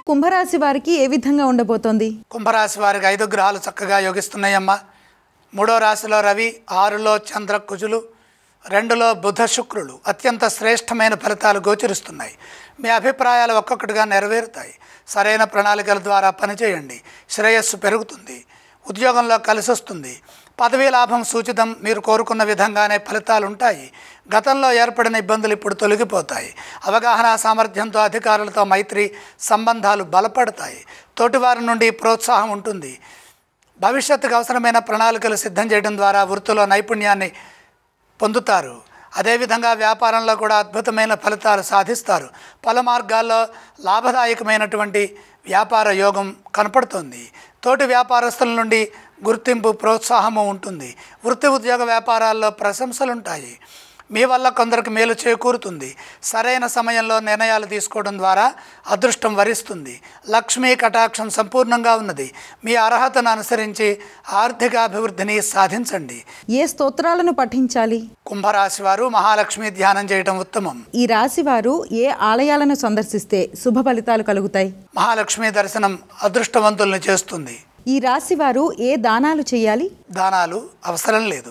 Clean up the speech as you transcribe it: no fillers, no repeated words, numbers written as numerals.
కుంభరాశి వారికి ఏ విధంగా ఉండబోతోంది? కుంభరాశి వారికి 5 గ్రహాలు చక్కగా యోగిస్తున్నాయమ్మా. 3వ రాశిలో రవి, 6లో చంద్ర కుజులు, 2లో బుధ శుక్రులు అత్యంత శ్రేష్టమైన ఫలితాలు గోచరిస్తున్నాయి. మీ అభిప్రాయాలు ఒక్కొక్కటిగా నెరవేరుతాయి. సరైన ప్రణాళికల ద్వారా పనిచేయండి, శ్రేయస్సు పెరుగుతుంది, ఉద్యోగంలో కలిసి వస్తుంది, పదవీ లాభం సూచితం. మీరు కోరుకున్న విధంగానే ఫలితాలు ఉంటాయి. గతంలో ఏర్పడిన ఇబ్బందులు ఇప్పుడు తొలగిపోతాయి. అవగాహన సామర్థ్యంతో అధికారులతో మైత్రి సంబంధాలు బలపడతాయి. తోటివారి నుండి ప్రోత్సాహం ఉంటుంది. భవిష్యత్తుకు అవసరమైన ప్రణాళికలు సిద్ధం చేయడం ద్వారా వృత్తిలో నైపుణ్యాన్ని పొందుతారు. అదేవిధంగా వ్యాపారంలో కూడా అద్భుతమైన ఫలితాలు సాధిస్తారు. పలు మార్గాల్లో లాభదాయకమైనటువంటి వ్యాపార యోగం కనపడుతుంది. తోటి వ్యాపారస్తుల నుండి గుర్తింపు, ప్రోత్సాహము ఉంటుంది. వృత్తి ఉద్యోగ వ్యాపారాల్లో ప్రశంసలుంటాయి. మీ వల్ల కొందరికి మేలు చేకూరుతుంది. సరైన సమయంలో నిర్ణయాలు తీసుకోవడం ద్వారా అదృష్టం వరిస్తుంది. లక్ష్మీ కటాక్షం సంపూర్ణంగా ఉన్నది. మీ అర్హతను అనుసరించి ఆర్థికాభివృద్ధిని సాధించండి. ఏ స్తోత్రాలను పఠించాలి? కుంభరాశి వారు మహాలక్ష్మి ధ్యానం చేయడం ఉత్తమం. ఈ రాశి వారు ఏ ఆలయాలను సందర్శిస్తే శుభ ఫలితాలు కలుగుతాయి? మహాలక్ష్మి దర్శనం అదృష్టవంతుల్ని చేస్తుంది. ఈ రాశి వారు ఏ దానాలు చేయాలి? దానాలు అవసరం లేదు.